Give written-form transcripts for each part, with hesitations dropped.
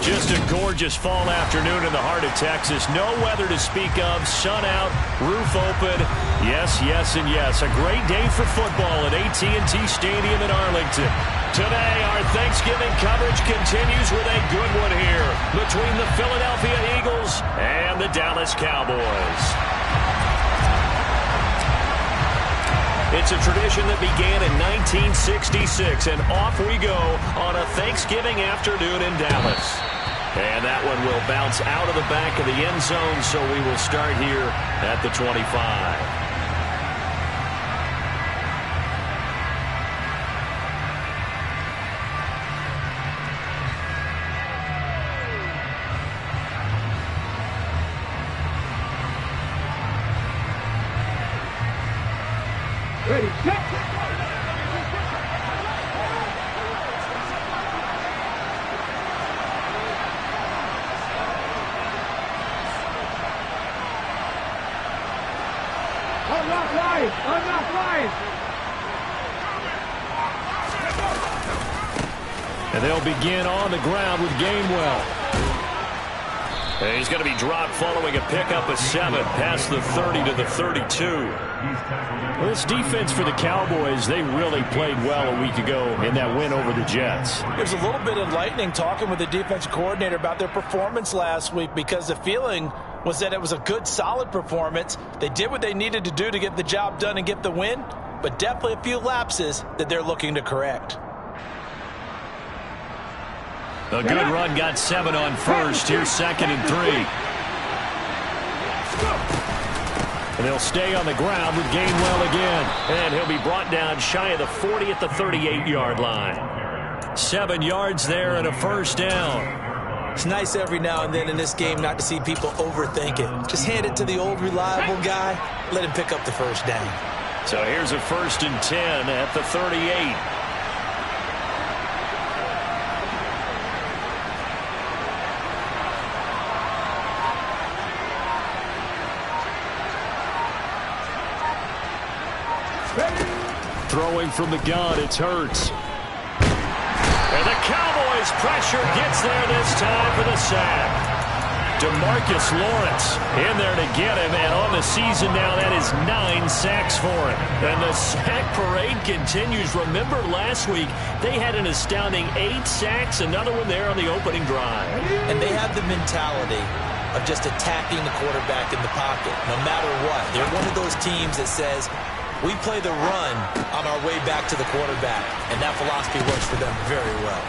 Just a gorgeous fall afternoon in the heart of Texas. No weather to speak of. Sun out, roof open. Yes, yes, and yes. A great day for football at AT&T Stadium in Arlington. Today, our Thanksgiving coverage continues with a good one here between the Philadelphia Eagles and the Dallas Cowboys. It's a tradition that began in 1966, and off we go on a Thanksgiving afternoon in Dallas. And that one will bounce out of the back of the end zone, so we will start here at the 25. Ready, set! Unlock live! Unlock live! And they'll begin on the ground with Gainwell. And he's going to be dropped following a pickup of 7 past the 30 to the 32. Well, this defense for the Cowboys, they really played well a week ago in that win over the Jets. There's a little bit of lightning talking with the defensive coordinator about their performance last week, because the feeling was that it was a good, solid performance. They did what they needed to do to get the job done and get the win, but definitely a few lapses that they're looking to correct. A good run got 7 on first. Here's 2nd and 3. And they'll stay on the ground with Gainwell again. And he'll be brought down shy of the 40 at the 38-yard line. 7 yards there and a first down. It's nice every now and then in this game not to see people overthink it. Just hand it to the old reliable guy. Let him pick up the first down. So here's a 1st and 10 at the 38. Throwing from the gun, it's Hurts. And the Cowboys pressure gets there this time for the sack. DeMarcus Lawrence in there to get him, and on the season now, that is 9 sacks for him. And the sack parade continues. Remember last week, they had an astounding 8 sacks, another one there on the opening drive. And they have the mentality of just attacking the quarterback in the pocket, no matter what. They're one of those teams that says, we play the run on our way back to the quarterback, and that philosophy works for them very well.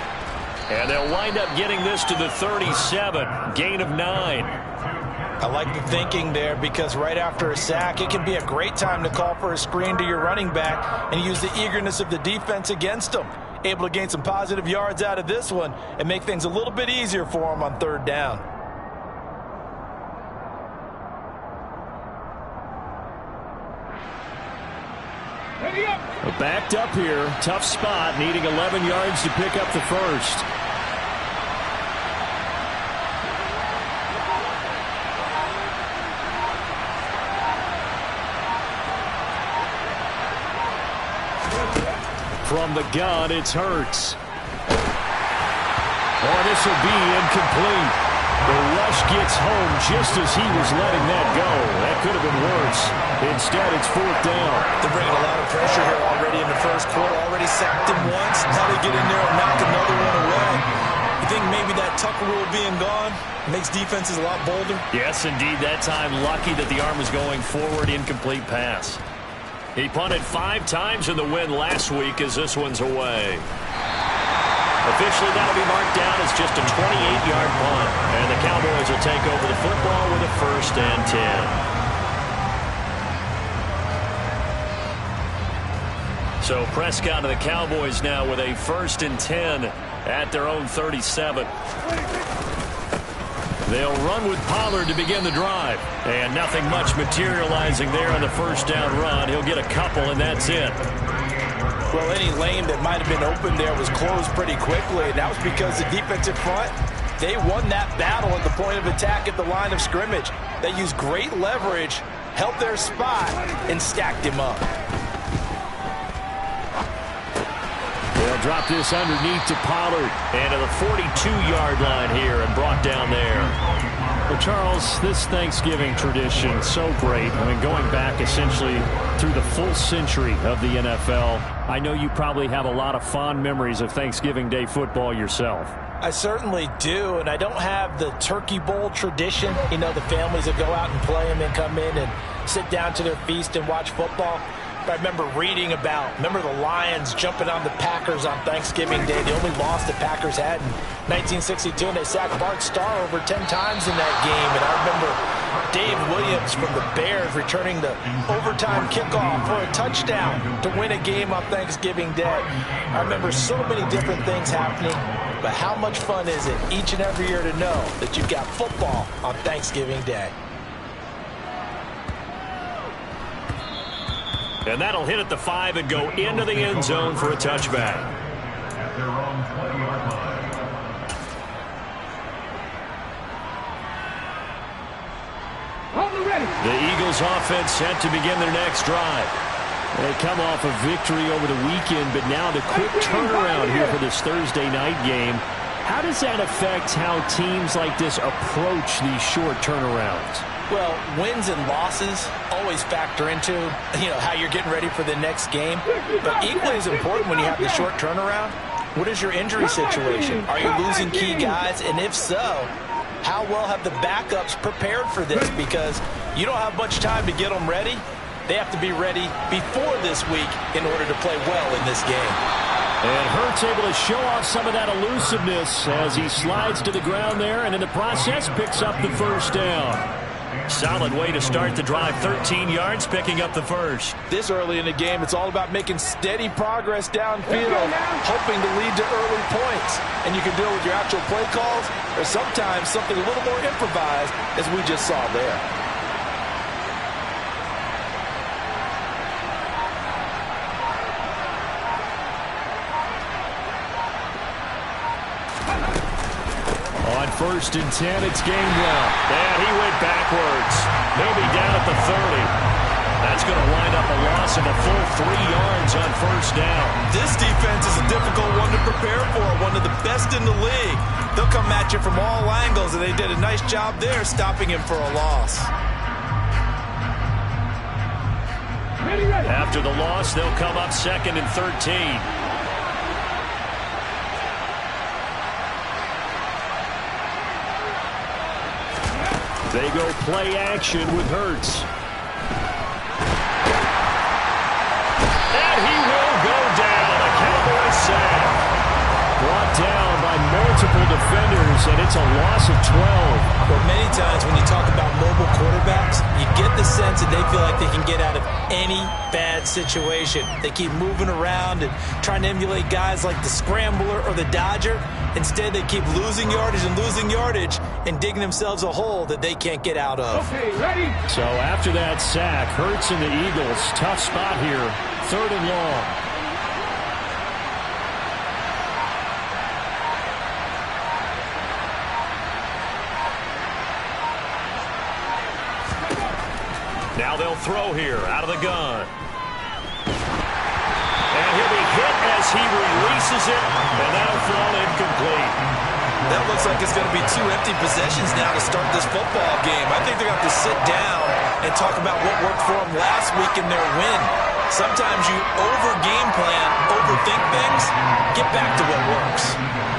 And they'll wind up getting this to the 37, gain of 9. I like the thinking there, because right after a sack, it can be a great time to call for a screen to your running back and use the eagerness of the defense against them. Able to gain some positive yards out of this one and make things a little bit easier for them on 3rd down. Backed up here, tough spot, needing 11 yards to pick up the first. From the gun, it's Hurts. Oh, this will be incomplete. The rush gets home just as he was letting that go. That could have been worse. Instead, it's 4th down. They're bringing a lot of pressure here already in the first quarter. Already sacked him once. Now they get in there and knock another one away. You think maybe that Tucker rule being gone makes defenses a lot bolder? Yes, indeed. That time, lucky that the arm was going forward. Incomplete pass. He punted 5 times in the win last week as this one's away. Officially, that'll be marked down as just a 28-yard punt. And the Cowboys will take over the football with a 1st and 10. So Prescott and the Cowboys now with a 1st and 10 at their own 37. They'll run with Pollard to begin the drive. And nothing much materializing there on the 1st down run. He'll get a couple, and that's it. Well, any lane that might have been open there was closed pretty quickly, and that was because the defensive front, they won that battle at the point of attack at the line of scrimmage. They used great leverage, held their spot, and stacked him up. They'll They'll drop this underneath to Pollard. And to the 42-yard line here and brought down there. Well, Charles, this Thanksgiving tradition, so great. I mean, going back essentially through the full century of the NFL, I know you probably have a lot of fond memories of Thanksgiving Day football yourself. I certainly do, and I don't have the turkey bowl tradition. You know, the families that go out and play and then come in and sit down to their feast and watch football. But I remember reading about, the Lions jumping on the Packers on Thanksgiving Day. The only loss the Packers had in 1962, and they sacked Bart Starr over 10 times in that game. And I remember Dave Williams from the Bears returning the overtime kickoff for a touchdown to win a game on Thanksgiving Day. I remember so many different things happening, but how much fun is it each and every year to know that you've got football on Thanksgiving Day? And that'll hit at the 5 and go into the end zone for a touchback. At their own 20-yard line. The Eagles offense set to begin their next drive. They come off a victory over the weekend, but now the quick turnaround here for this Thursday night game. How does that affect how teams like this approach these short turnarounds? Well, wins and losses always factor into, how you're getting ready for the next game. But equally as important when you have the short turnaround, what is your injury situation? Are you losing key guys? And if so, how well have the backups prepared for this? Because you don't have much time to get them ready. They have to be ready before this week in order to play well in this game. And Hurts able to show off some of that elusiveness as he slides to the ground there, and in the process picks up the first down. Solid way to start the drive, 13 yards, picking up the first. This early in the game, it's all about making steady progress downfield, hoping to lead to early points. And you can do it with your actual play calls, or sometimes something a little more improvised, as we just saw there. On 1st and 10, it's Gainwell. And he went backwards. He'll be down at the 30. That's going to wind up a loss of a full 3 yards on first down. This defense is a difficult one to prepare for, one of the best in the league. They'll come at you from all angles, and they did a nice job there stopping him for a loss. After the loss, they'll come up 2nd and 13. They go play action with Hurts. And he will go down. A Cowboys sack. Brought down by multiple defenders, and it's a loss of 12. Well, many times when you talk about mobile quarterbacks, you get the sense that they feel like they can get out of any bad situation. They keep moving around and trying to emulate guys like the Scrambler or the Dodger. Instead, they keep losing yardage and digging themselves a hole that they can't get out of. Okay, ready? So after that sack, Hurts and the Eagles, tough spot here, 3rd and long. Now they'll throw here out of the gun. And he'll be hit as he releases it, and that'll fall incomplete. That looks like it's going to be 2 empty possessions now to start this football game. I think they're going to have to sit down and talk about what worked for them last week in their win. Sometimes you over-game plan, overthink things, get back to what works.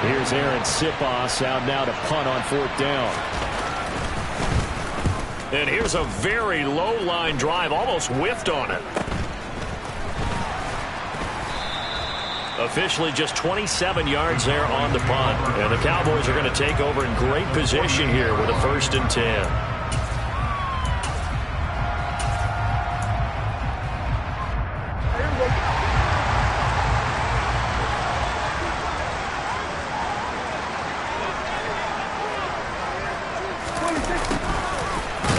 Here's Aaron Sipos out now to punt on 4th down. And here's a very low-line drive, almost whiffed on it. Officially just 27 yards there on the punt. And the Cowboys are going to take over in great position here with a 1st and 10.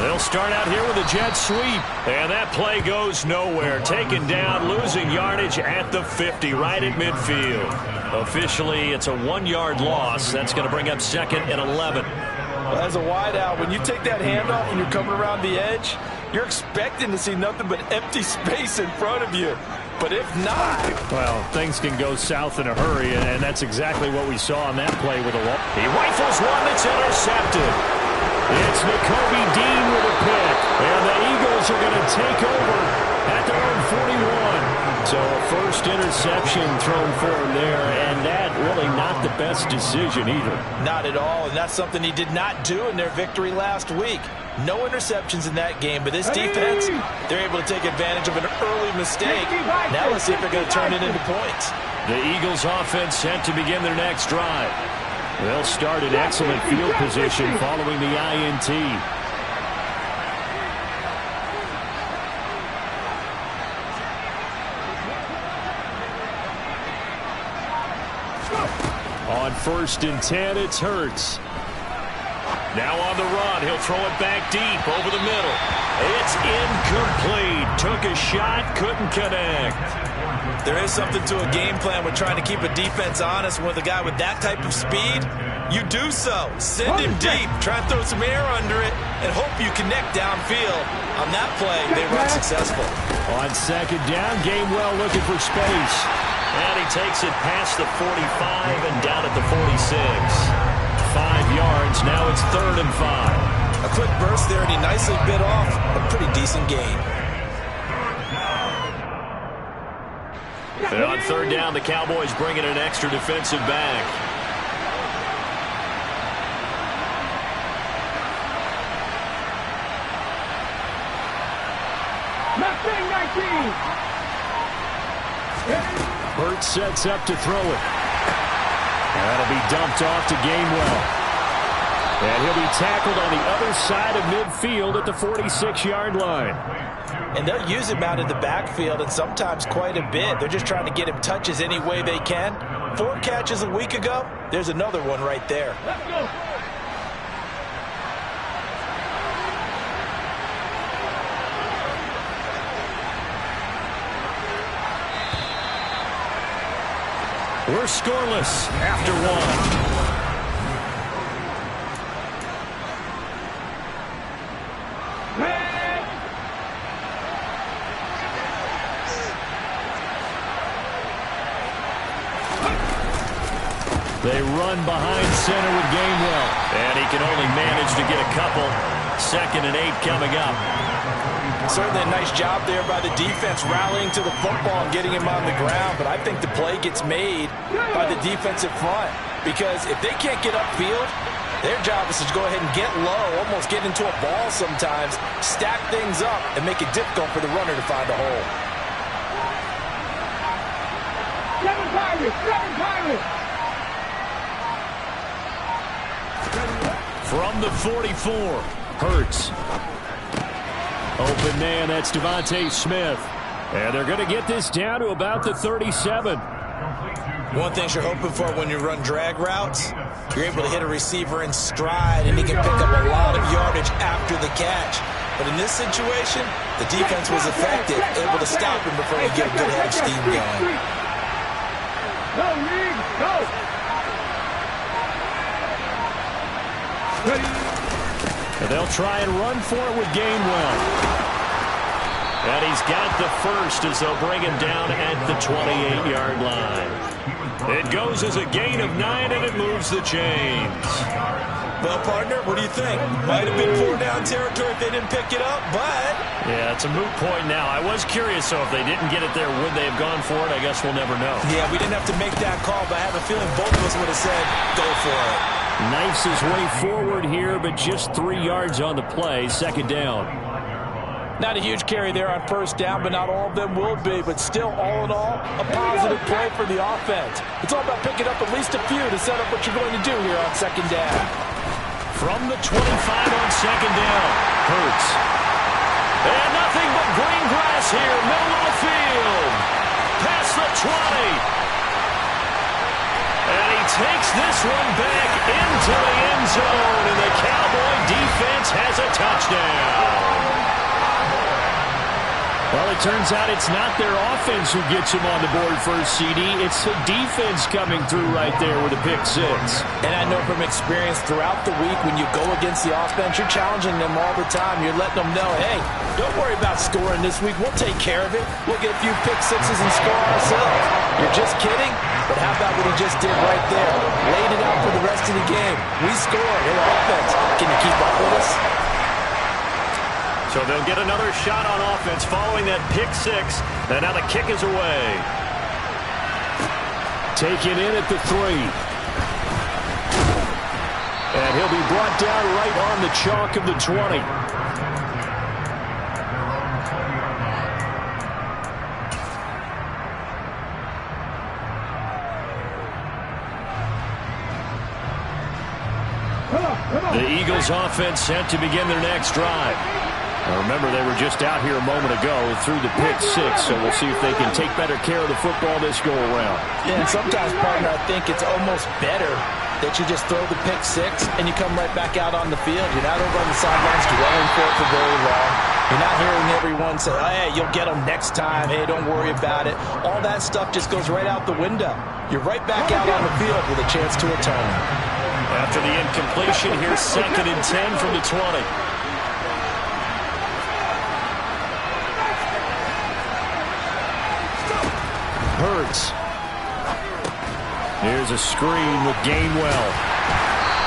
They'll start out here with a jet sweep. And that play goes nowhere. Taken down, losing yardage at the 50, right at midfield. Officially, it's a 1-yard loss. That's going to bring up 2nd and 11. Well, as a wideout, when you take that handoff and you're coming around the edge, you're expecting to see nothing but empty space in front of you. But if not... Well, things can go south in a hurry, and that's exactly what we saw on that play with the wall. He rifles one that's intercepted. It's Nakobe Dean with a pick, and the Eagles are going to take over at their own 41. So a first interception thrown for him there, and that really not the best decision either. Not at all, and that's something he did not do in their victory last week. No interceptions in that game, but this defense, they're able to take advantage of an early mistake. Now let's see if they're going to turn it into points. The Eagles offense set to begin their next drive. They'll start in excellent field position following the INT. On 1st and 10, it's Hurts. Now on the run, he'll throw it back deep over the middle. It's incomplete. Took a shot, couldn't connect. There is something to a game plan with trying to keep a defense honest with a guy with that type of speed. You do so. Send him deep. Try and throw some air under it and hope you connect downfield. On that play, they were unsuccessful. On 2nd down, Gainwell looking for space. And he takes it past the 45 and down at the 46. 5 yards. Now it's 3rd and 5. A quick burst there, and he nicely bit off a pretty decent gain. And on 3rd down, the Cowboys bring in an extra defensive back. Hurts sets up to throw it. That'll be dumped off to Gainwell. And he'll be tackled on the other side of midfield at the 46-yard line. And they'll use him out in the backfield, and sometimes quite a bit. They're just trying to get him touches any way they can. 4 catches a week ago. There's another one right there. Let's go. We're scoreless after 1. They run behind center with Gainwell. And he can only manage to get a couple. 2nd and 8 coming up. Certainly a nice job there by the defense rallying to the football and getting him on the ground. But I think the play gets made by the defensive front. Because if they can't get upfield, their job is to go ahead and get low, almost get into a ball sometimes, stack things up, and make it difficult for the runner to find a hole. 7 Pirates! 7 Pirates! From the 44, Hurts. Open man, that's Devontae Smith. And they're going to get this down to about the 37. One thing you're hoping for when you run drag routes, you're able to hit a receiver in stride, and he can pick up a lot of yardage after the catch. But in this situation, the defense was effective, able to stop him before he get a good head of steam going. Go, Reed! Go! And they'll try and run for it with Gainwell. And he's got the first as they'll bring him down at the 28-yard line. It goes as a gain of 9, and it moves the chains. Well, partner, what do you think? Might have been 4 down territory if they didn't pick it up, but... Yeah, it's a moot point now. I was curious, so if they didn't get it there, would they have gone for it? I guess we'll never know. Yeah, we didn't have to make that call, but I have a feeling both of us would have said, go for it. Knifes his way forward here, but just 3 yards on the play. 2nd down. Not a huge carry there on 1st down, but not all of them will be. But still, all in all, a positive play for the offense. It's all about picking up at least a few to set up what you're going to do here on 2nd down. From the 25 on 2nd down, Hurts. And nothing but green grass here, middle of the field. Past the 20. And he takes this one back into the end zone, and the Cowboy defense has a touchdown. Well, it turns out it's not their offense who gets him on the board first, CD. It's the defense coming through right there with a pick six. And I know from experience throughout the week, when you go against the offense, you're challenging them all the time. You're letting them know, hey, don't worry about scoring this week. We'll take care of it. We'll get a few pick sixes and score ourselves. You're just kidding? But how about what he just did right there? Laid it out for the rest of the game. We scored. Hey, offense, can you keep up with us? So they'll get another shot on offense following that pick six. And now the kick is away. Taken in at the 3. And he'll be brought down right on the chalk of the 20. The Eagles offense set to begin their next drive. Now remember, they were just out here a moment ago through the pick six, so we'll see if they can take better care of the football this go-around. Yeah, and sometimes, partner, I think it's almost better that you just throw the pick six and you come right back out on the field. You're not over on the sidelines dwelling for it for very long. You're not hearing everyone say, oh, hey, you'll get them next time. Hey, don't worry about it. All that stuff just goes right out the window. You're right back out on the field with a chance to atone. After the incompletion, here's 2nd and 10 from the 20. Hurts. Here's a screen with Gainwell.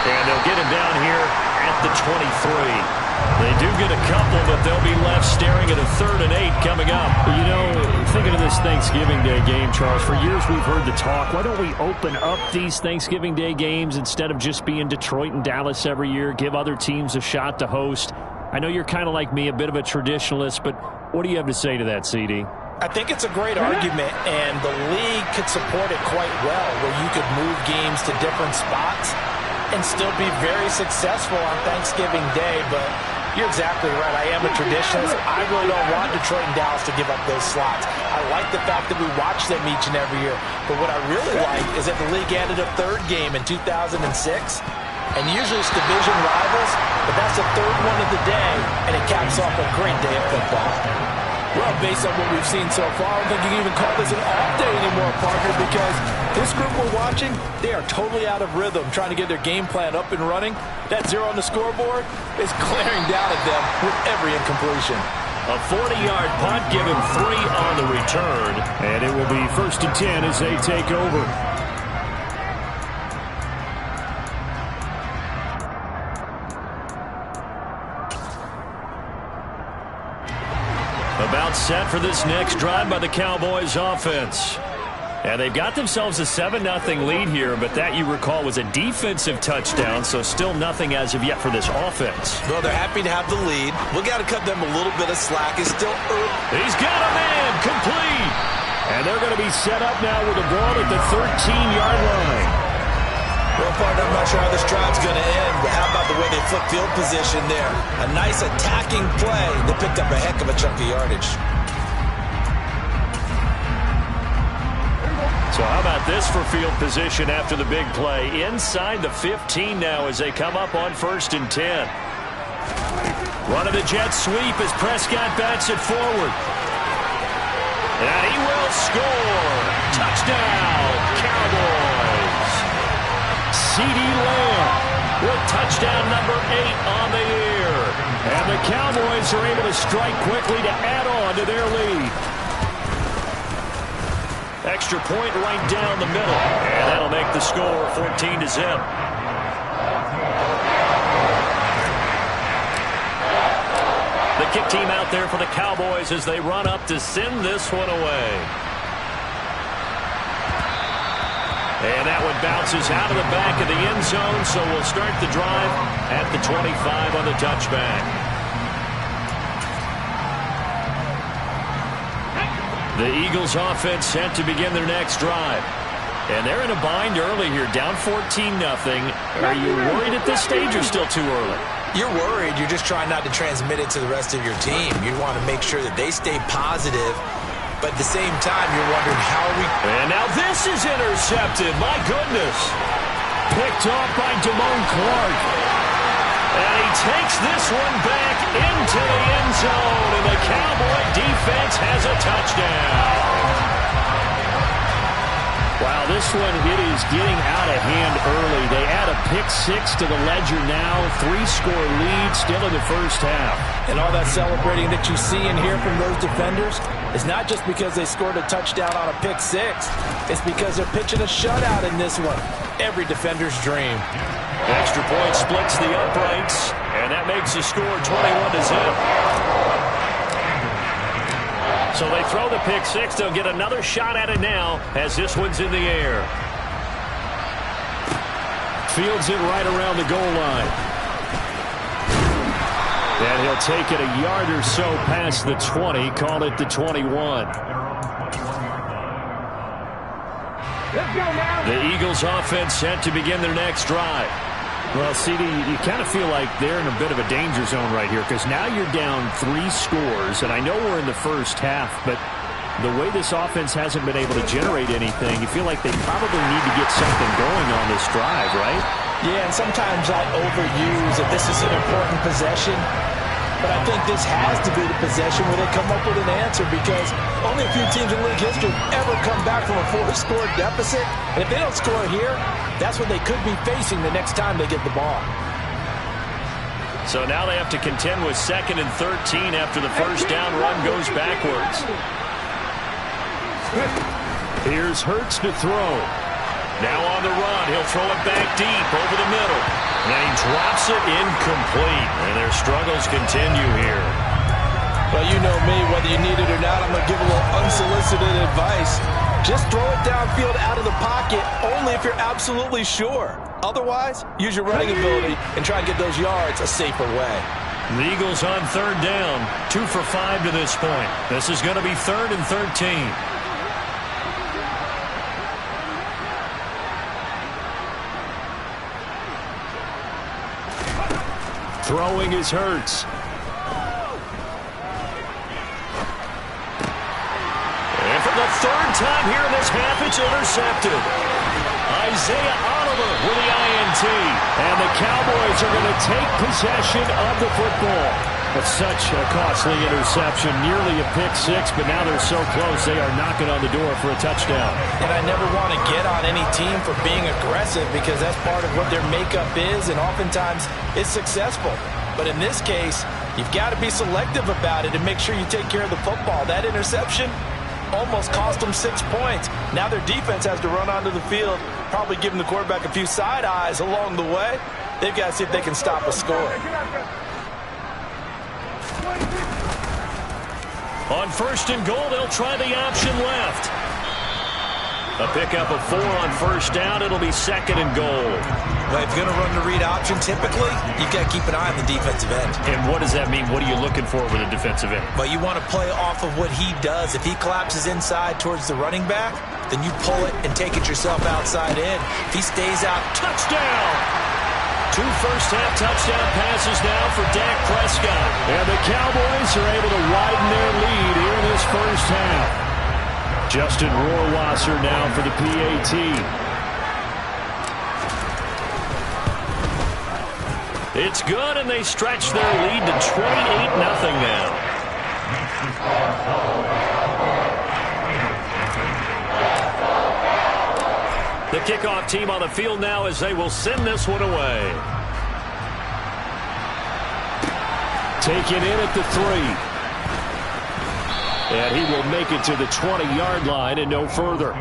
And they'll get him down here at the 23. They do get a couple, but they'll be left staring at a 3rd and 8 coming up. You know, thinking of this Thanksgiving Day game, Charles, for years we've heard the talk. Why don't we open up these Thanksgiving Day games instead of just being Detroit and Dallas every year, give other teams a shot to host? I know you're kind of like me, a bit of a traditionalist, but what do you have to say to that, CD? I think it's a great argument, and the league could support it quite well, where you could move games to different spots and still be very successful on Thanksgiving Day. But you're exactly right. I am a traditionalist. I really don't want Detroit and Dallas to give up those slots. I like the fact that we watch them each and every year. But what I really like is that the league added a 3rd game in 2006. And usually it's division rivals, but that's the 3rd one of the day, and it caps off a great day of football. Well, based on what we've seen so far, I don't think you can even call this an off day anymore, Parker, because this group we're watching, they are totally out of rhythm, trying to get their game plan up and running. That 0 on the scoreboard is glaring down at them with every incompletion. A 40-yard punt, give him 3 on the return. And it will be 1st and 10 as they take over. About set for this next drive by the Cowboys offense. And they've got themselves a 7-0 lead here, but that, you recall, was a defensive touchdown, so still nothing as of yet for this offense. Well, they're happy to have the lead. We got to cut them a little bit of slack. It's still early. He's got a man, complete. And they're going to be set up now with the ball at the 13-yard line. Well, partner, I'm not sure how this drive's going to end, but how about the way they flip field position there? A nice attacking play. They picked up a heck of a chunk of yardage. So how about this for field position after the big play? Inside the 15 now as they come up on 1st and 10. Run of the jet sweep as Prescott bats it forward. And he will score. Touchdown, Cowboys. C.D. Lamb with touchdown number 8 on the year. And the Cowboys are able to strike quickly to add on to their lead. Extra point right down the middle. And that'll make the score 14-0. The kick team out there for the Cowboys as they run up to send this one away. And that one bounces out of the back of the end zone, so we'll start the drive at the 25 on the touchback. The Eagles offense set to begin their next drive. And they're in a bind early here, down 14-0. Are you worried at this stage or still too early? You're worried. You're just trying not to transmit it to the rest of your team. You want to make sure that they stay positive, but at the same time, you're wondering how are we... And now this is intercepted. My goodness. Picked off by Damone Clark. And he takes this one back into the end zone, and the Cowboy defense has a touchdown. Wow, this one, it is getting out of hand early. They add a pick-6 to the ledger now. 3-score lead still in the first half. And all that celebrating that you see and hear from those defenders is not just because they scored a touchdown on a pick-6. It's because they're pitching a shutout in this one. Every defender's dream. Extra point splits the uprights, and that makes the score 21-0. So they throw the pick-6. They'll get another shot at it now as this one's in the air. Fields it right around the goal line. And he'll take it a yard or so past the 20. Call it the 21. Let's go now. The Eagles offense set to begin their next drive. Well, CD, you kind of feel like they're in a bit of a danger zone right here because now you're down 3 scores, and I know we're in the first half, but the way this offense hasn't been able to generate anything, you feel like they probably need to get something going on this drive, right? Yeah, and sometimes I overuse that this is an important possession, but I think this has to be the possession where they come up with an answer because only a few teams in league history ever come back from a 4-score deficit, and if they don't score here, that's what they could be facing the next time they get the ball. So now they have to contend with 2nd and 13 after the first down run goes backwards. Here's Hurts to throw. Now on the run, he'll throw it back deep over the middle. And he drops it incomplete. And their struggles continue here. Well, you know me, whether you need it or not, I'm going to give a little unsolicited advice. Just throw it downfield out of the pocket only if you're absolutely sure. Otherwise, use your running ability and try and get those yards a safer way. The Eagles on 3rd down, 2 for 5 to this point. This is going to be 3rd and 13. Throwing is Hurts. And for the 3rd time here in this half, it's intercepted. Isaiah Oliver with the INT. And the Cowboys are going to take possession of the football. It's such a costly interception, nearly a pick-6, but now they're so close they are knocking on the door for a touchdown. And I never want to get on any team for being aggressive because that's part of what their makeup is, and oftentimes it's successful. But in this case, you've got to be selective about it and make sure you take care of the football. That interception almost cost them 6 points. Now their defense has to run onto the field, probably giving the quarterback a few side eyes along the way. They've got to see if they can stop a score. On 1st and goal, they'll try the option left. A pickup of 4 on 1st down. It'll be 2nd and goal. Well, if you're going to run the read option, typically, you've got to keep an eye on the defensive end. And what does that mean? What are you looking for with a defensive end? Well, you want to play off of what he does. If he collapses inside towards the running back, then you pull it and take it yourself outside in. If he stays out, touchdown! 2 first-half touchdown passes now for Dak Prescott. And the Cowboys are able to widen their lead here in this first half. Justin Rohrwasser now for the PAT. It's good, and they stretch their lead to 28-0 now. The kickoff team on the field now as they will send this one away. Taken in at the 3. And he will make it to the 20-yard line and no further.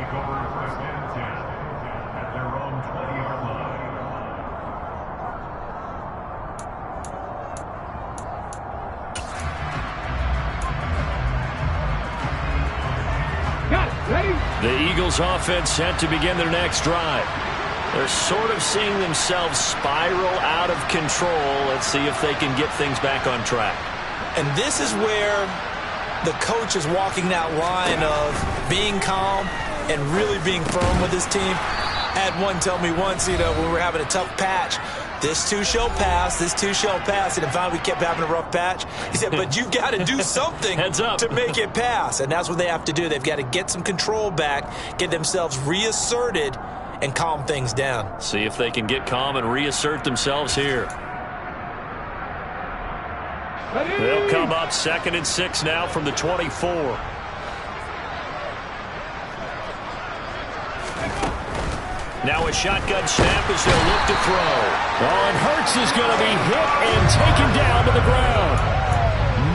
The Eagles offense set to begin their next drive. They're sort of seeing themselves spiral out of control. Let's see if they can get things back on track. And this is where the coach is walking that line of being calm and really being firm with his team. I had one tell me once, when we were having a tough patch, this too shall pass, this too shall pass. And finally we kept having a rough patch. He said, but you've got to do something to make it pass. And that's what they have to do. They've got to get some control back, get themselves reasserted, and calm things down. See if they can get calm and reassert themselves here. They'll come up 2nd and 6 now from the 24. Now a shotgun snap as they'll look to throw. Oh, and Hurts is going to be hit and taken down to the ground.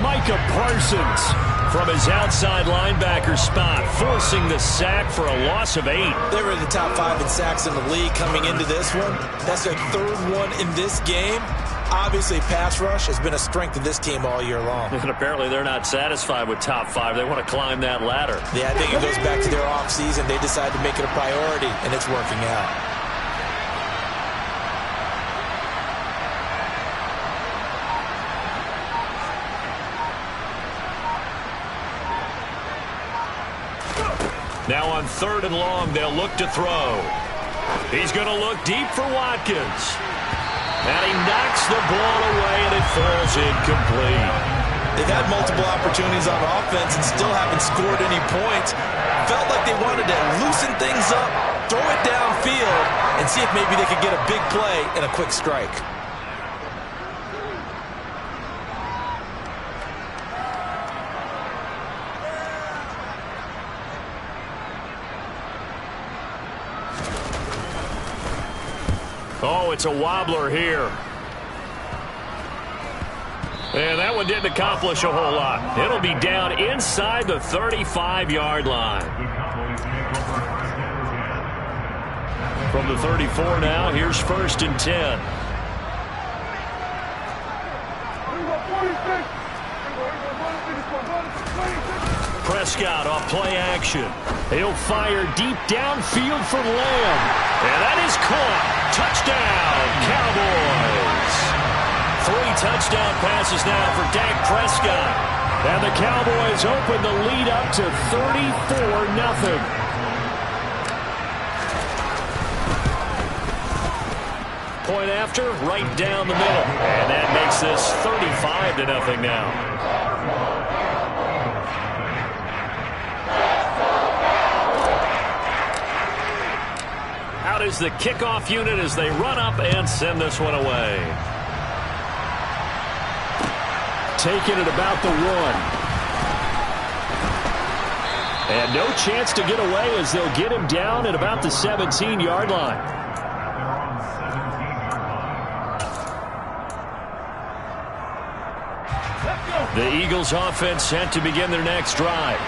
Micah Parsons from his outside linebacker spot, forcing the sack for a loss of 8. They were in the top 5 in sacks in the league coming into this one. That's their 3rd one in this game. Obviously, pass rush has been a strength of this team all year long. And apparently they're not satisfied with top 5. They want to climb that ladder. Yeah, I think it goes back to their offseason. They decided to make it a priority, and it's working out. Now on 3rd and long, they'll look to throw. He's going to look deep for Watkins. And he knocks the ball away, and it falls incomplete. They've had multiple opportunities on offense and still haven't scored any points. Felt like they wanted to loosen things up, throw it downfield, and see if maybe they could get a big play and a quick strike. Oh, it's a wobbler here. And that one didn't accomplish a whole lot. It'll be down inside the 35-yard line. From the 34 now, here's 1st and 10. Prescott off play action. He'll fire deep downfield for Lamb. And that is caught. Touchdown, Cowboys. 3 touchdown passes now for Dak Prescott. And the Cowboys open the lead up to 34-0. Point after, right down the middle. And that makes this 35-0 now. Out is the kickoff unit as they run up and send this one away. Taking it about the 1. And no chance to get away as they'll get him down at about the 17-yard line. The Eagles offense set to begin their next drive.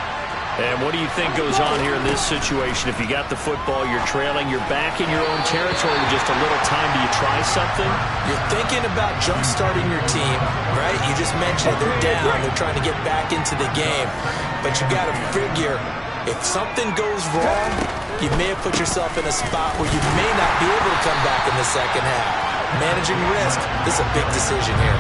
And what do you think goes on here in this situation? If you got the football, you're trailing, you're back in your own territory with just a little time. Do you try something? You're thinking about jump-starting your team, right? You just mentioned it. They're down. They're trying to get back into the game. But you got to figure, if something goes wrong, you may have put yourself in a spot where you may not be able to come back in the second half. Managing risk, this is a big decision here.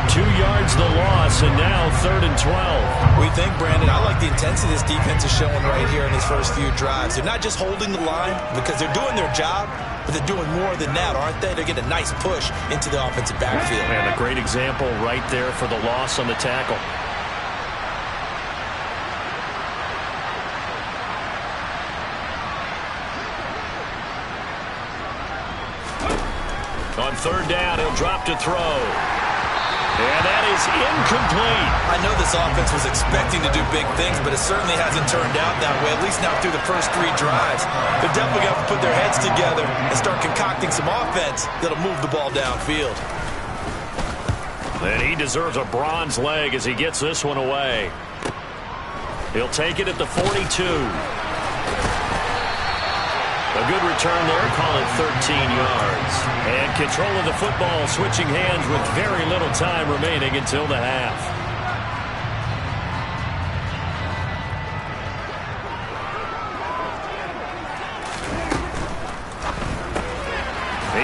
2 yards the loss, and now 3rd and 12. We think, Brandon, I like the intensity this defense is showing right here in these first few drives. They're not just holding the line because they're doing their job, but they're doing more than that, aren't they? They're getting a nice push into the offensive backfield. And a great example right there for the loss on the tackle. On 3rd down, he'll drop to throw. And that is incomplete. I know this offense was expecting to do big things, but it certainly hasn't turned out that way, at least not through the first 3 drives. They're definitely going to have to put their heads together and start concocting some offense that'll move the ball downfield. And he deserves a bronze leg as he gets this one away. He'll take it at the 42. A good return there, call it 13 yards. And control of the football, switching hands with very little time remaining until the half.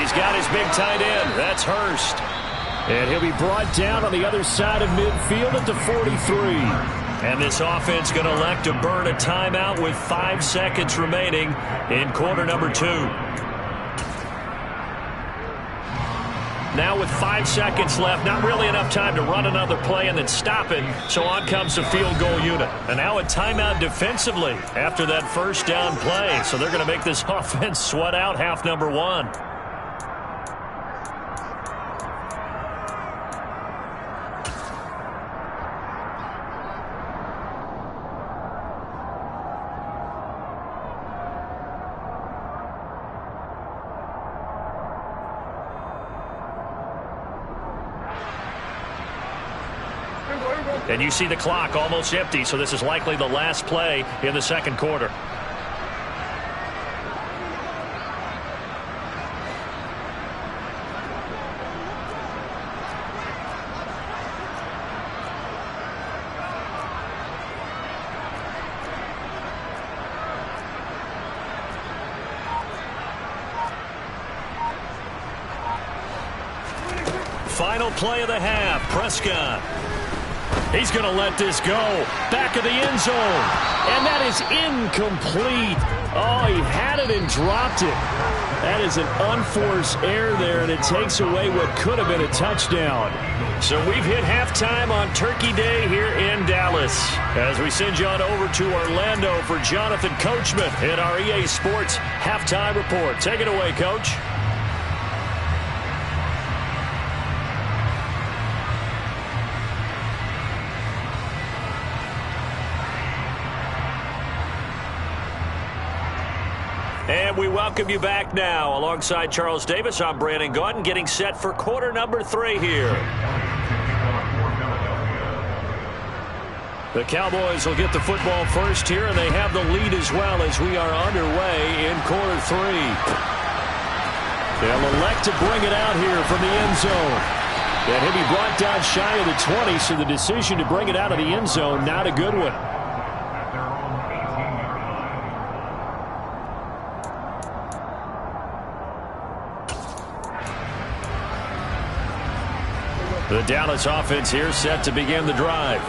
He's got his big tight end. That's Hurst. And he'll be brought down on the other side of midfield at the 43. And this offense going to elect to burn a timeout with 5 seconds remaining in quarter number 2. Now with 5 seconds left, not really enough time to run another play and then stop it. So on comes the field goal unit. And now a timeout defensively after that first down play. So they're going to make this offense sweat out half number 1. And you see the clock almost empty, so this is likely the last play in the second quarter. Final play of the half. Prescott. He's going to let this go. Back of the end zone. And that is incomplete. Oh, he had it and dropped it. That is an unforced error there, and it takes away what could have been a touchdown. So we've hit halftime on Turkey Day here in Dallas. As we send you on over to Orlando for Jonathan Coachman in our EA Sports Halftime Report. Take it away, Coach. And we welcome you back now. Alongside Charles Davis, I'm Brandon Gaudin, getting set for quarter number 3 here. The Cowboys will get the football first here, and they have the lead as well as we are underway in quarter 3. They'll elect to bring it out here from the end zone. And he'll be brought down shy of the 20, so the decision to bring it out of the end zone, not a good one. The Dallas offense here set to begin the drive.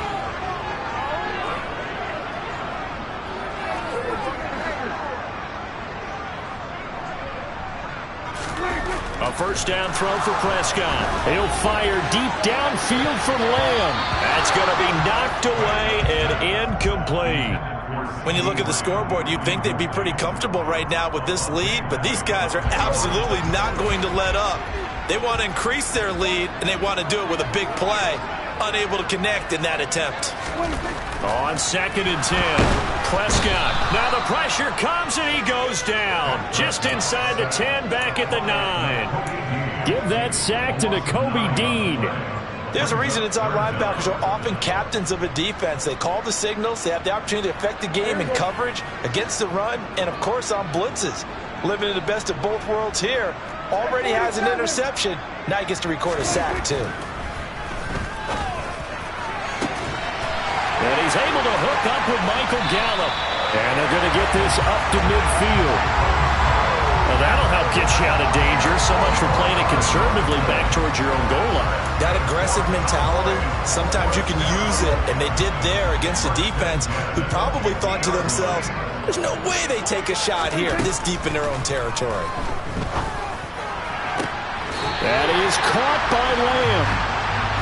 A first down throw for Prescott. He'll fire deep downfield for Lamb. That's going to be knocked away and incomplete. When you look at the scoreboard, you'd think they'd be pretty comfortable right now with this lead, but these guys are absolutely not going to let up. They want to increase their lead, and they want to do it with a big play. Unable to connect in that attempt. On 2nd and 10, Prescott. Now the pressure comes, and he goes down. Just inside the 10, back at the 9. Give that sack to Nakobe Dean. There's a reason inside linebackers are often captains of a defense. They call the signals. They have the opportunity to affect the game in coverage, against the run, and, of course, on blitzes. Living in the best of both worlds here. Already has an interception. Now he gets to record a sack, too. And he's able to hook up with Michael Gallup. And they're going to get this up to midfield. Well, that'll help get you out of danger. So much for playing it conservatively back towards your own goal line. That aggressive mentality, sometimes you can use it, and they did there against a defense who probably thought to themselves, there's no way they take a shot here this deep in their own territory. That is caught by Lamb.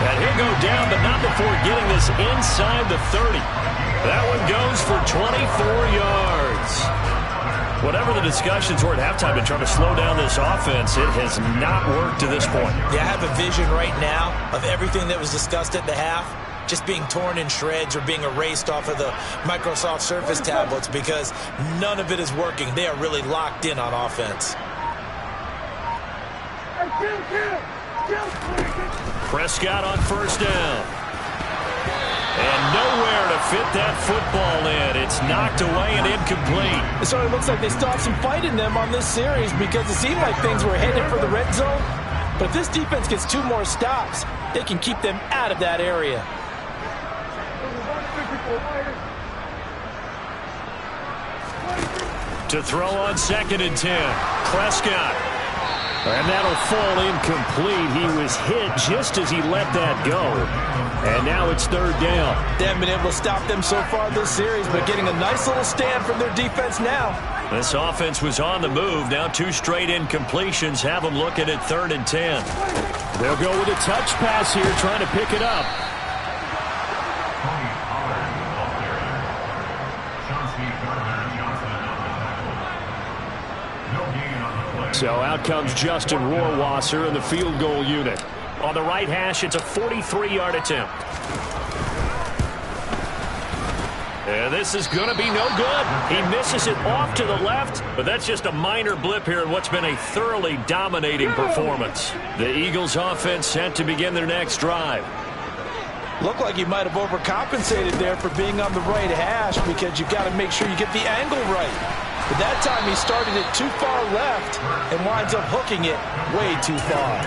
And he'll go down, but not before getting this inside the 30. That one goes for 24 yards. Whatever the discussions were at halftime to try to slow down this offense, it has not worked to this point. Yeah, I have a vision right now of everything that was discussed at the half just being torn in shreds or being erased off of the Microsoft Surface tablets because none of it is working. They are really locked in on offense. Prescott on first down. And nowhere to fit that football in. It's knocked away and incomplete. So it looks like they still have some fight in them on this series because it seemed like things were headed for the red zone. But if this defense gets 2 more stops, they can keep them out of that area. To throw on 2nd and 10. Prescott. And that'll fall incomplete. He was hit just as he let that go. And now it's 3rd down. They haven't been able to stop them so far this series, but getting a nice little stand from their defense now. This offense was on the move. Now 2 straight incompletions have them looking at 3rd and 10. They'll go with a touch pass here, trying to pick it up. So out comes Justin Rohrwasser in the field goal unit. On the right hash, it's a 43-yard attempt. And this is going to be no good. He misses it off to the left, but that's just a minor blip here in what's been a thoroughly dominating performance. The Eagles offense set to begin their next drive. Looked like he might have overcompensated there for being on the right hash, because you got to make sure you get the angle right. But that time he started it too far left and winds up hooking it way too far.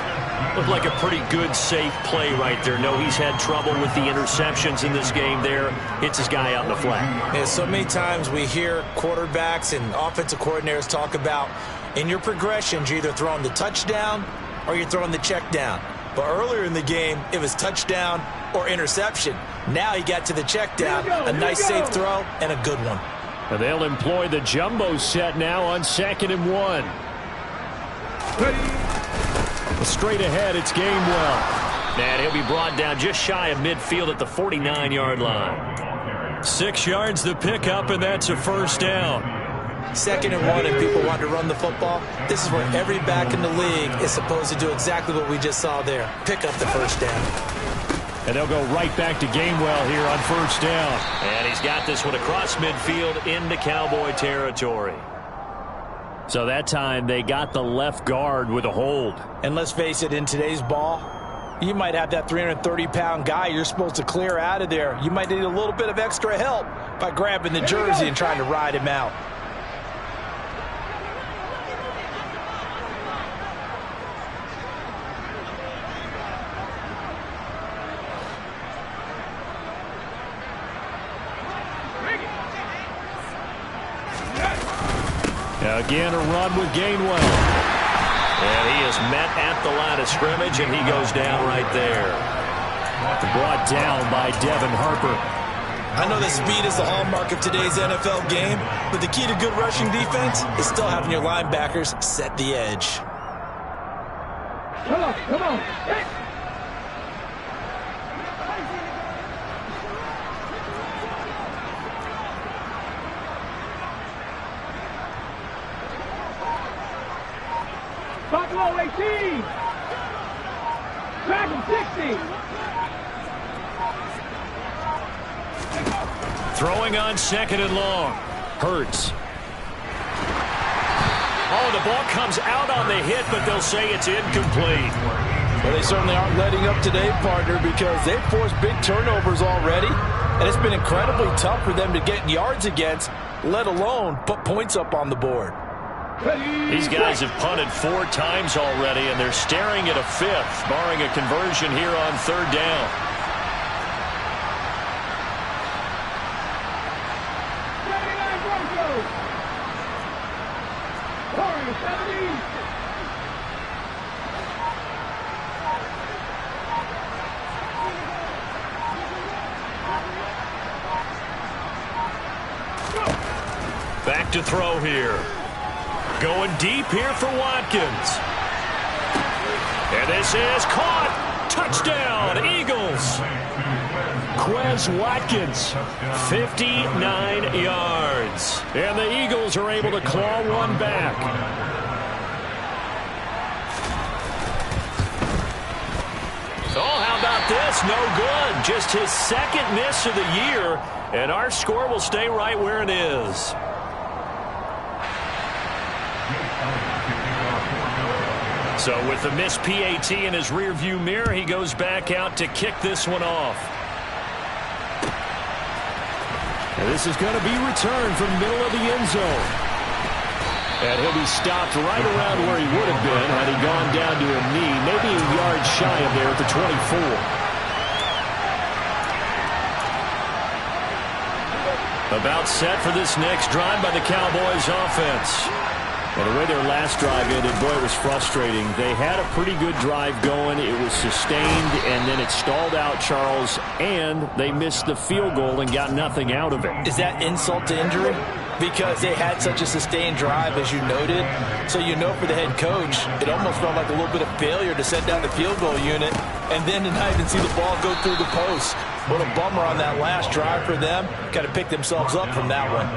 Looked like a pretty good, safe play right there. No, he's had trouble with the interceptions in this game there. Hits his guy out in the flat. Yeah, so many times we hear quarterbacks and offensive coordinators talk about, in your progressions, you're either throwing the touchdown or you're throwing the check down. But earlier in the game, it was touchdown or interception. Now he got to the check down, a nice safe throw, and a good one. And they'll employ the jumbo set now on 2nd and 1. Straight ahead, it's Gainwell. And he'll be brought down just shy of midfield at the 49-yard line. 6 yards the pickup, and that's a first down. 2nd and 1, and people want to run the football. This is where every back in the league is supposed to do exactly what we just saw there. Pick up the first down. And they'll go right back to Gainwell here on first down. And he's got this one across midfield into Cowboy territory. So that time they got the left guard with a hold. And let's face it, in today's ball, you might have that 330-pound guy you're supposed to clear out of there. You might need a little bit of extra help by grabbing the jersey and trying to ride him out. Again, a run with Gainwell. And he is met at the line of scrimmage, and he goes down right there. Brought down by Devin Harper. I know that speed is the hallmark of today's NFL game, but the key to good rushing defense is still having your linebackers set the edge. Come on, come on. Hey. Buffalo 18. Dragon 60. Throwing on 2nd and long. Hurts. Oh, the ball comes out on the hit, but they'll say it's incomplete. Well, they certainly aren't letting up today, partner, because they've forced big turnovers already, and it's been incredibly tough for them to get yards against, let alone put points up on the board. These guys have punted 4 times already, and they're staring at a 5th, barring a conversion here on 3rd down. Back to throw here. Going deep here for Watkins. And this is caught. Touchdown, Eagles. Quez Watkins. 59 yards. And the Eagles are able to claw one back. So how about this? No good. Just his 2nd miss of the year. And our score will stay right where it is. So with the missed PAT in his rearview mirror, he goes back out to kick this one off. And this is going to be returned from the middle of the end zone. And he'll be stopped right around where he would have been had he gone down to a knee, maybe a yard shy of there at the 24. About set for this next drive by the Cowboys offense. Well, the way their last drive ended, boy, it was frustrating. They had a pretty good drive going. It was sustained, and then it stalled out, Charles, and they missed the field goal and got nothing out of it. Is that insult to injury? Because they had such a sustained drive, as you noted. So you know for the head coach, it almost felt like a little bit of failure to set down the field goal unit and then to not even see the ball go through the post. What a bummer on that last drive for them. Got to pick themselves up from that one.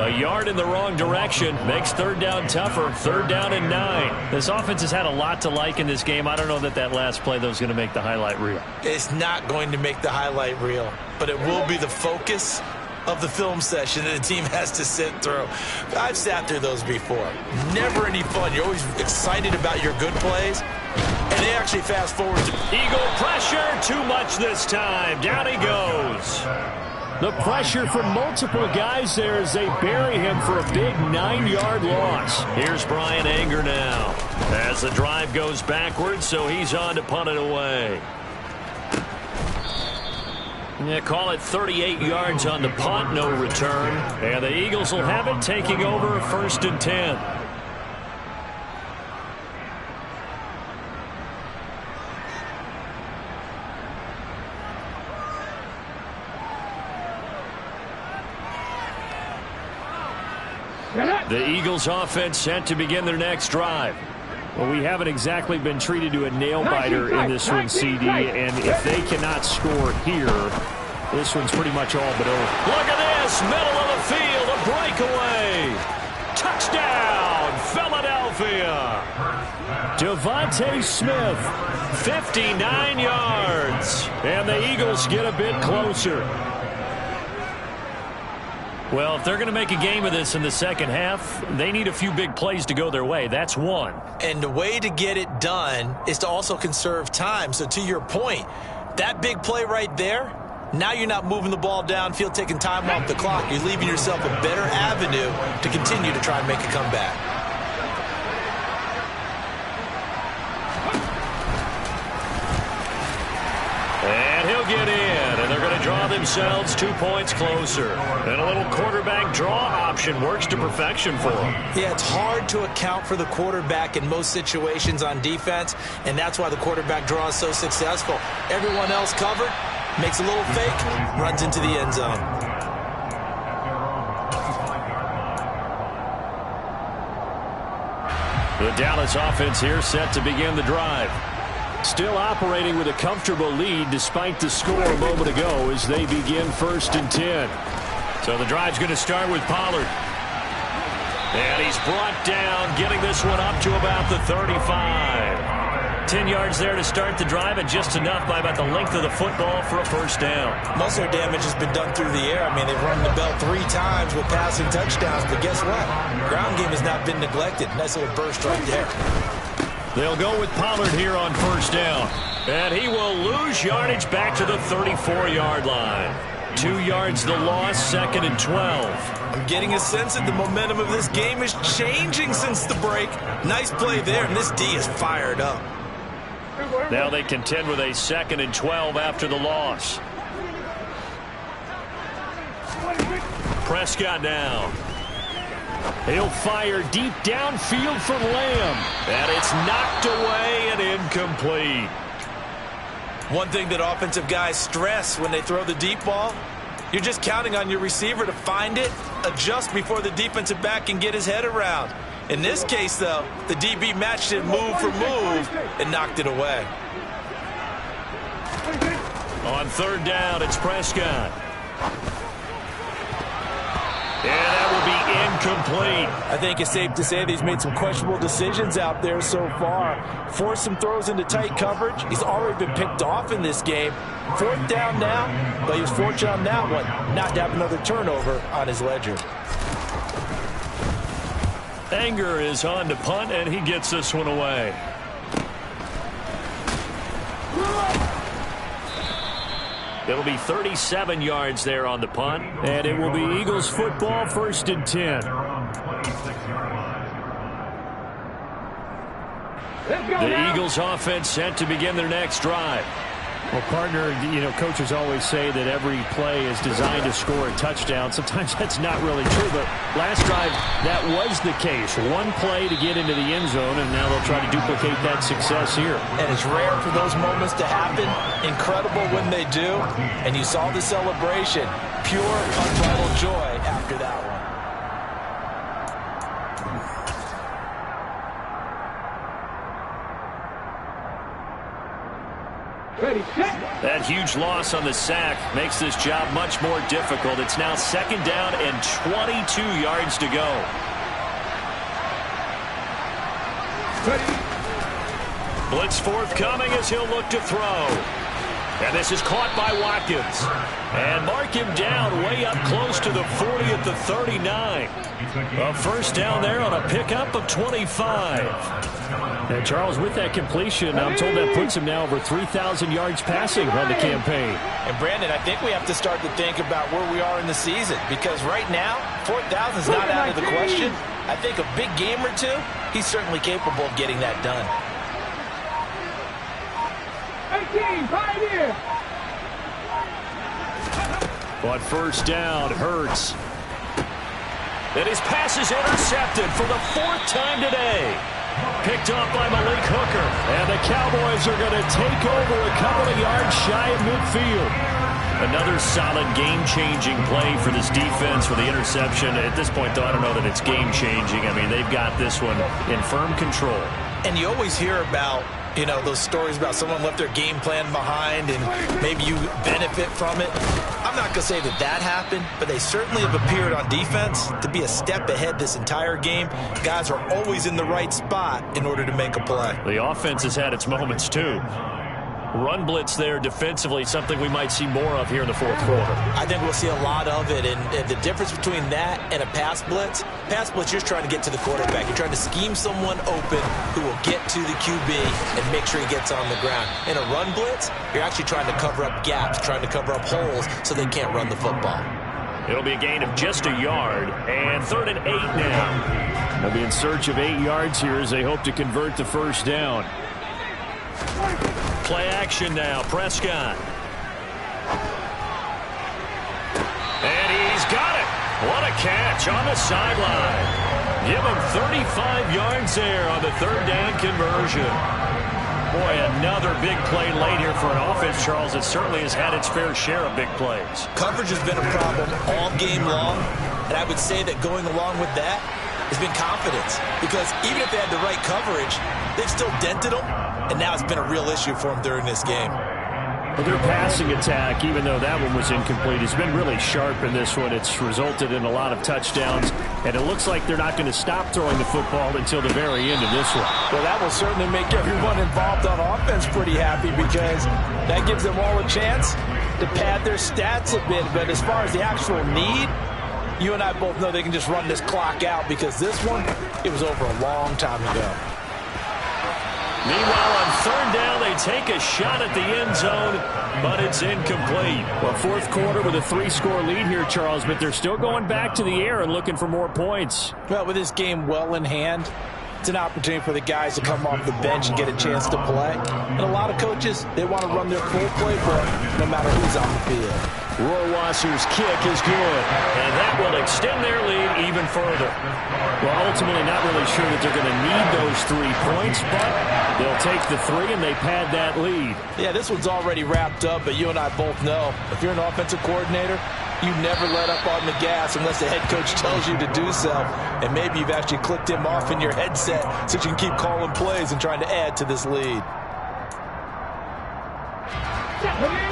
A yard in the wrong direction makes 3rd down tougher. 3rd down and 9. This offense has had a lot to like in this game. I don't know that last play, though, is going to make the highlight reel. It's not going to make the highlight reel, but it will be the focus of the film session that the team has to sit through. I've sat through those before. Never any fun. You're always excited about your good plays, and they actually eventually fast forward to Eagle pressure, too much this time. Down he goes. The pressure from multiple guys there as they bury him for a big 9-yard loss. Here's Brian Anger now as the drive goes backwards, so he's on to punt it away. Yeah, call it 38 yards on the punt, no return. And the Eagles will have it, taking over 1st and 10. The Eagles offense set to begin their next drive. Well, we haven't exactly been treated to a nail-biter in this one, CD, and if they cannot score here, this one's pretty much all but over. Look at this, middle of the field, a breakaway. Touchdown, Philadelphia. Devontae Smith, 59 yards. and the Eagles get a bit closer. Well, if they're going to make a game of this in the second half, they need a few big plays to go their way. That's one. And the way to get it done is to also conserve time. So to your point, that big play right there, now you're not moving the ball downfield, taking time off the clock. You're leaving yourself a better avenue to continue to try and make a comeback. And he'll get in, and they're going to draw themselves 2 points closer. And a little quarterback draw option works to perfection for them. Yeah, it's hard to account for the quarterback in most situations on defense, and that's why the quarterback draw is so successful. Everyone else covered, makes a little fake, runs into the end zone. The Dallas offense here set to begin the drive. Still operating with a comfortable lead despite the score a moment ago as they begin 1st and 10. So the drive's going to start with Pollard. And he's brought down, getting this one up to about the 35. 10 yards there to start the drive, and just enough by about the length of the football for a 1st down. Most of their damage has been done through the air. I mean, they've run the bell 3 times with passing touchdowns, but guess what? Ground game has not been neglected. Nice little burst right there. They'll go with Pollard here on 1st down. And he will lose yardage back to the 34-yard line. 2 yards the loss, 2nd and 12. I'm getting a sense that the momentum of this game is changing since the break. Nice play there, and this D is fired up. Now they contend with a 2nd and 12 after the loss. Prescott now. He'll fire deep downfield for Lamb. And it's knocked away and incomplete. One thing that offensive guys stress when they throw the deep ball, you're just counting on your receiver to find it, adjust before the defensive back can get his head around. In this case, though, the DB matched it move for move and knocked it away. On 3rd down, it's Prescott. And that will be incomplete. I think it's safe to say that he's made some questionable decisions out there so far. Forced some throws into tight coverage. He's already been picked off in this game. 4th down now, but he was fortunate on that one not to have another turnover on his ledger. Anger is on to punt, and he gets this one away. It'll be 37 yards there on the punt. And it will be Eagles football, 1st and 10. The Eagles offense set to begin their next drive. Well, partner, you know, coaches always say that every play is designed to score a touchdown. Sometimes that's not really true, but last drive, that was the case. One play to get into the end zone, and now they'll try to duplicate that success here. And it's rare for those moments to happen. Incredible when they do. And you saw the celebration. Pure, unbridled joy after that one. That huge loss on the sack makes this job much more difficult. It's now 2nd down and 22 yards to go. Blitz forthcoming as he'll look to throw. And this is caught by Watkins. And mark him down way up close to the 40 at the 39. A first down there on a pickup of 25. And Charles, with that completion, I'm told that puts him now over 3,000 yards passing on the campaign. And Brandon, I think we have to start to think about where we are in the season, because right now 4,000 is not out of the question. I think a big game or two, he's certainly capable of getting that done. 18, Pioneer. But first down, Hurts. And his pass is intercepted for the 4th time today. Picked up by Malik Hooker. And the Cowboys are going to take over a couple of yards shy of midfield. Another solid game-changing play for this defense for the interception. At this point, though, I don't know that it's game-changing. I mean, they've got this one in firm control. And you always hear about, you know, those stories about someone left their game plan behind and maybe you benefit from it. I'm not going to say that that happened, but they certainly have appeared on defense to be a step ahead this entire game. Guys are always in the right spot in order to make a play. The offense has had its moments, too. Run blitz there defensively, something we might see more of here in the 4th quarter. I think we'll see a lot of it, and the difference between that and a pass blitz, you're just trying to get to the quarterback. You're trying to scheme someone open who will get to the QB and make sure he gets on the ground. In a run blitz, you're actually trying to cover up gaps, trying to cover up holes so they can't run the football. It'll be a gain of just a yard, and 3rd and 8 now. They'll be in search of 8 yards here as they hope to convert the first down. Play action now, Prescott. And he's got it. What a catch on the sideline. Give him 35 yards there on the 3rd down conversion. Boy, another big play late here for an offense, Charles, that certainly has had its fair share of big plays. Coverage has been a problem all game long, and I would say that going along with that has been confidence, because even if they had the right coverage, they've still dented them, and now it's been a real issue for them during this game. Well, their passing attack, even though that one was incomplete, has been really sharp in this one. It's resulted in a lot of touchdowns, and it looks like they're not going to stop throwing the football until the very end of this one. Well, that will certainly make everyone involved on offense pretty happy, because that gives them all a chance to pad their stats a bit. But as far as the actual need, you and I both know they can just run this clock out, because this one, it was over a long time ago. Meanwhile, on 3rd down, they take a shot at the end zone, but it's incomplete. Well, 4th quarter with a 3-score lead here, Charles, but they're still going back to the air and looking for more points. Well, with this game well in hand, it's an opportunity for the guys to come off the bench and get a chance to play. And a lot of coaches, they want to run their full playbook no matter who's on the field. Rohrwasser's kick is good, and that will extend their lead even further. Well, ultimately not really sure that they're going to need those 3 points, but they'll take the 3 and they pad that lead. Yeah, this one's already wrapped up, but you and I both know if you're an offensive coordinator, you never let up on the gas unless the head coach tells you to do so. And maybe you've actually clicked him off in your headset so you can keep calling plays and trying to add to this lead.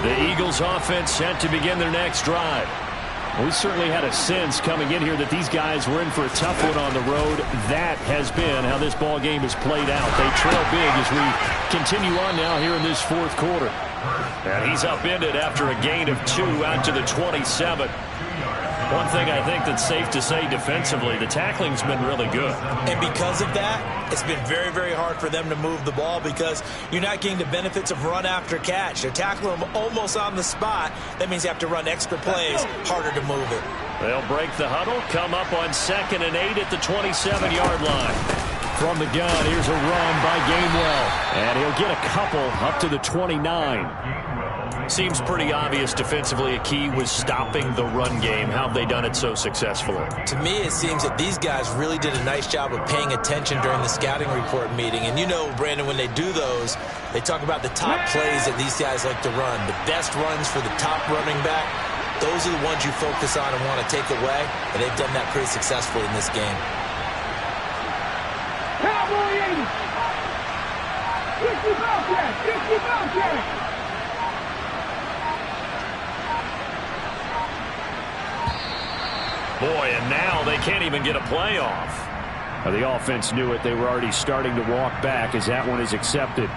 The Eagles offense set to begin their next drive. We certainly had a sense coming in here that these guys were in for a tough one on the road. That has been how this ball game has played out. They trail big as we continue on now here in this 4th quarter. And he's upended after a gain of 2 out to the 27. One thing I think that's safe to say defensively, the tackling's been really good. And because of that, it's been very, very hard for them to move the ball, because you're not getting the benefits of run after catch. They're tackling them almost on the spot. That means you have to run extra plays, harder to move it. They'll break the huddle, come up on 2nd and 8 at the 27-yard line. From the gun, here's a run by Gainwell. And he'll get a couple up to the 29. Seems pretty obvious defensively a key was stopping the run game. How have they done it so successfully? To me, it seems that these guys really did a nice job of paying attention during the scouting report meeting. And you know, Brandon, when they do those, they talk about the top plays that these guys like to run. The best runs for the top running back, those are the ones you focus on and want to take away. And they've done that pretty successfully in this game. Cowboy 80. 60 Bobcat. 60 Bobcat. Boy, and now they can't even get a play off. Well, the offense knew it. They were already starting to walk back as that one is accepted.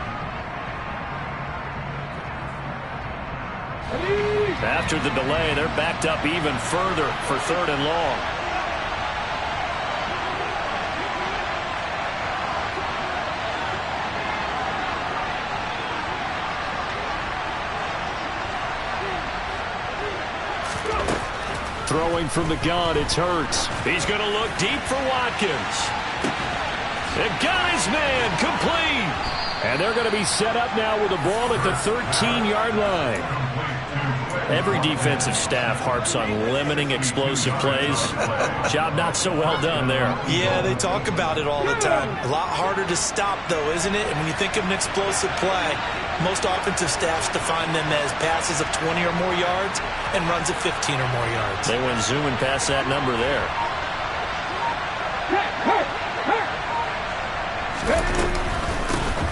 After the delay, they're backed up even further for 3rd and long. Throwing from the gun, it's Hurts. He's going to look deep for Watkins. It got his man complete. And they're going to be set up now with the ball at the 13-yard line. Every defensive staff harps on limiting explosive plays. Job not so well done there. Yeah, they talk about it all the time. A lot harder to stop, though, isn't it? And when you think of an explosive play, most offensive staffs define them as passes of 20 or more yards and runs of 15 or more yards. They went zooming past that number there.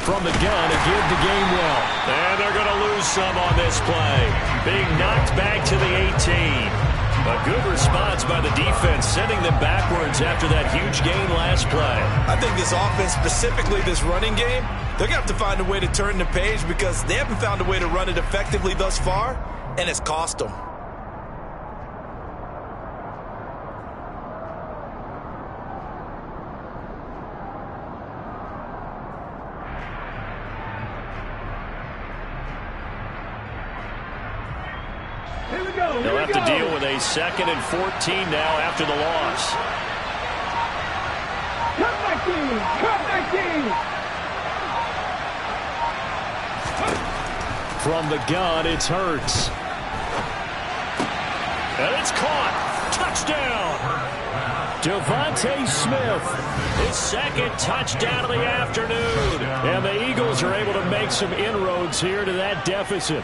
From the gun to give the game well. And they're going to lose some on this play. Being knocked back to the 18. A good response by the defense, sending them backwards after that huge gain last play. I think this offense, specifically this running game, they're going to have to find a way to turn the page because they haven't found a way to run it effectively thus far, and it's cost them. They'll have to deal with a 2nd and 14 now after the loss. Cut back in! Cut back in! From the gun, it's Hurts. And it's caught. Touchdown. Devontae Smith, his 2nd touchdown of the afternoon. And the Eagles are able to make some inroads here to that deficit.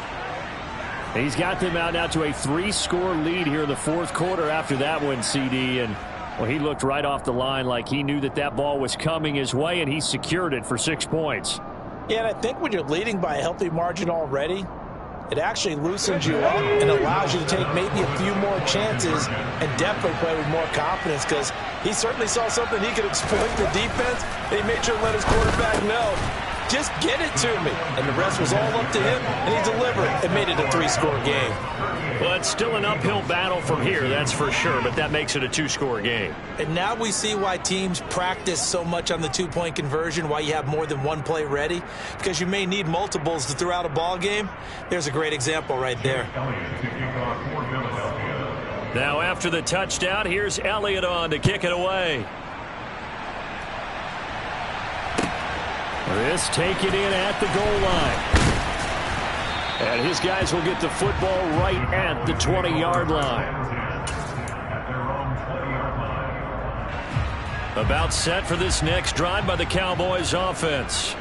He's got them out now to a 3-score lead here in the 4th quarter after that one, CD. And, well, he looked right off the line like he knew that that ball was coming his way, and he secured it for 6 points. Yeah, and I think when you're leading by a healthy margin already, it actually loosens you up and allows you to take maybe a few more chances and definitely play with more confidence because he certainly saw something he could exploit the defense, and he made sure to let his quarterback know, just get it to me. And the rest was all up to him, and he delivered and made it a 3-score game. Well, it's still an uphill battle from here, that's for sure, but that makes it a 2-score game. And now we see why teams practice so much on the 2-point conversion, why you have more than one play ready, because you may need multiples to throw out a ball game. There's a great example right there. Now after the touchdown, here's Elliott on to kick it away. This taken in at the goal line. And his guys will get the football right at the 20-yard line. About set for this next drive by the Cowboys offense.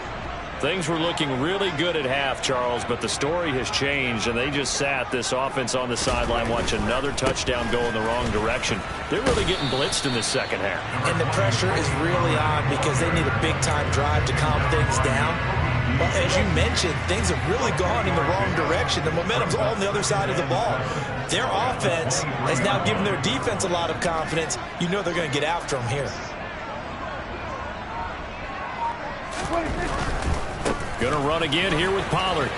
Things were looking really good at half, Charles, but the story has changed, and they just sat this offense on the sideline, watch another touchdown go in the wrong direction. They're really getting blitzed in the second half. And the pressure is really on because they need a big-time drive to calm things down. But as you mentioned, things have really gone in the wrong direction. The momentum's all on the other side of the ball. Their offense has now given their defense a lot of confidence. You know they're going to get after them here. Going to run again here with Pollard.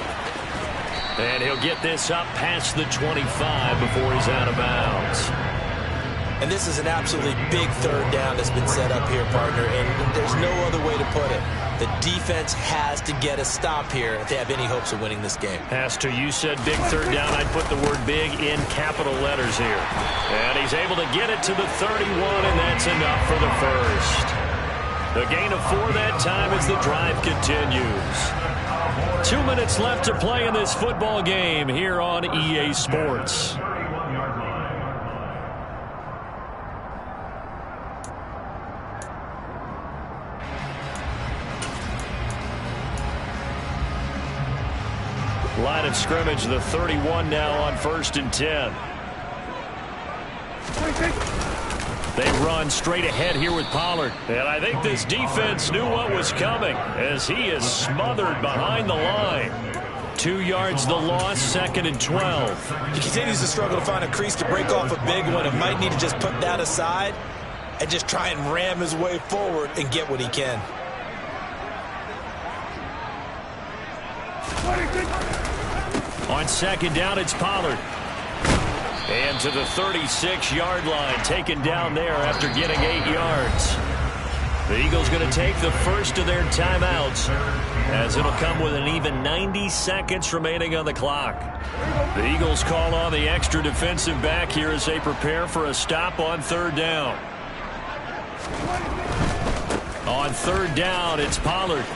And he'll get this up past the 25 before he's out of bounds. And this is an absolutely big 3rd down that's been set up here, partner, and there's no other way to put it. The defense has to get a stop here if they have any hopes of winning this game. Has to. You said big 3rd down. I'd put the word big in capital letters here. And he's able to get it to the 31, and that's enough for the first. The gain of 4 that time as the drive continues. 2 minutes left to play in this football game here on EA Sports. Line of scrimmage, the 31 now on 1st and 10. They run straight ahead here with Pollard. And I think this defense knew what was coming as he is smothered behind the line. 2 yards the loss, 2nd and 12. He continues to struggle to find a crease to break off a big one and might need to just put that aside and just try and ram his way forward and get what he can. On second down, it's Pollard. And to the 36-yard line, taken down there after getting 8 yards. The Eagles going to take the first of their timeouts, as it'll come with an even 90 seconds remaining on the clock. The Eagles call on the extra defensive back here as they prepare for a stop on third down. On third down, it's Pollard.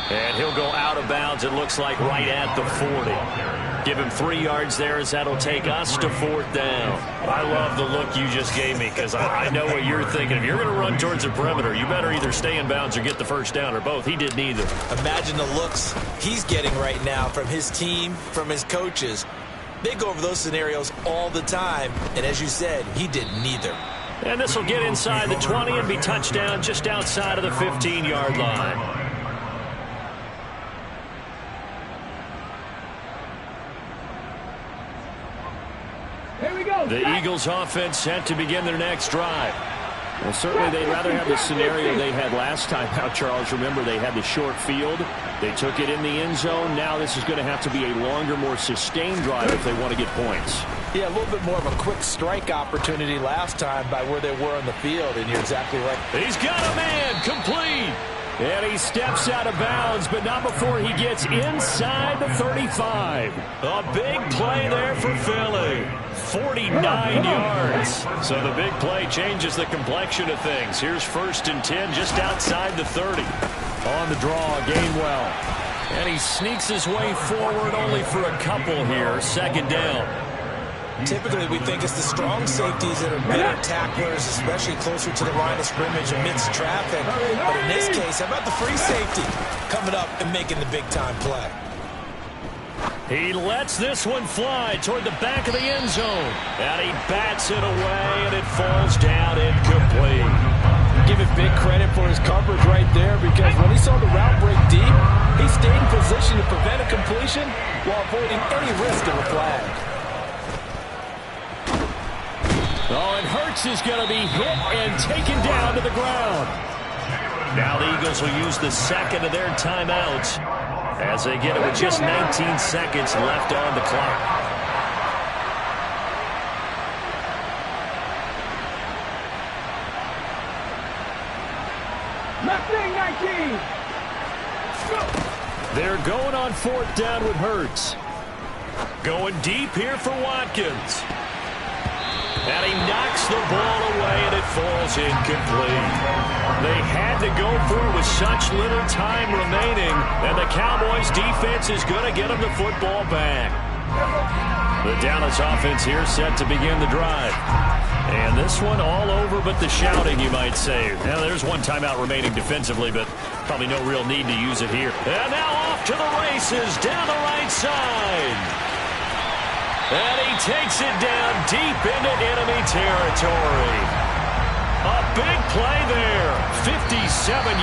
And he'll go out of bounds, it looks like, right at the 40. Give him 3 yards there as that'll take us to fourth down. I love the look you just gave me because I know what you're thinking. If you're going to run towards the perimeter, you better either stay in bounds or get the first down, or both. He did neither. Imagine the looks he's getting right now from his team, from his coaches. They go over those scenarios all the time, and as you said, he did neither. And this will get inside the 20 and be touchdown just outside of the 15-yard line. The Eagles offense set to begin their next drive. Well, certainly they'd rather have the scenario they had last time out, Charles. Remember, they had the short field. They took it in the end zone. Now this is going to have to be a longer, more sustained drive if they want to get points. Yeah, a little bit more of a quick strike opportunity last time by where they were on the field, and you're exactly right. He's got a man, complete. And he steps out of bounds, but not before he gets inside the 35. A big play there for Philly. 49 yards. So the big play changes the complexion of things. Here's 1st and 10 just outside the 30. On the draw, Gainwell. And he sneaks his way forward only for a couple here. Second down. Typically, we think it's the strong safeties that are better tacklers, especially closer to the line of scrimmage amidst traffic. But in this case, how about the free safety coming up and making the big-time play? He lets this one fly toward the back of the end zone. And he bats it away, and it falls down incomplete. Give him big credit for his coverage right there, because when he saw the route break deep, he stayed in position to prevent a completion while avoiding any risk of a flag. Oh, and Hurts is going to be hit and taken down to the ground. Now the Eagles will use the second of their timeouts as they get it with just 19 seconds left on the clock. Left wing 19. They're going on fourth down with Hurts. Going deep here for Watkins. And he knocks the ball away, and it falls incomplete. They had to go for it with such little time remaining, and the Cowboys' defense is going to get them the football back. The Dallas offense here set to begin the drive. And this one all over but the shouting, you might say. Now, there's one timeout remaining defensively, but probably no real need to use it here. And now off to the races down the right side. And he takes it down deep into enemy territory. A big play there, 57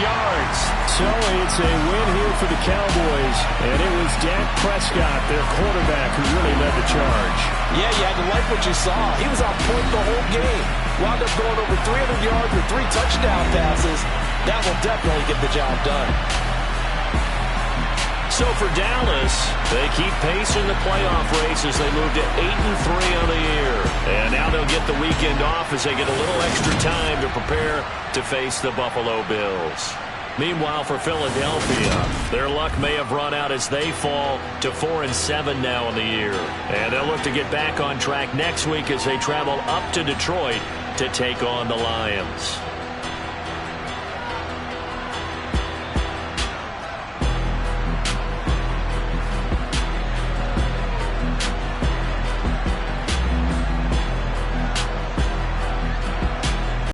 yards. So it's a win here for the Cowboys, and it was Dak Prescott, their quarterback, who really led the charge. Yeah, you had to like what you saw. He was on point the whole game. Wound up going over 300 yards with 3 touchdown passes. That will definitely get the job done. So for Dallas, they keep pace in the playoff race as they move to 8-3 on the year. And now they'll get the weekend off as they get a little extra time to prepare to face the Buffalo Bills. Meanwhile, for Philadelphia, their luck may have run out as they fall to 4-7 now in the year. And they'll look to get back on track next week as they travel up to Detroit to take on the Lions.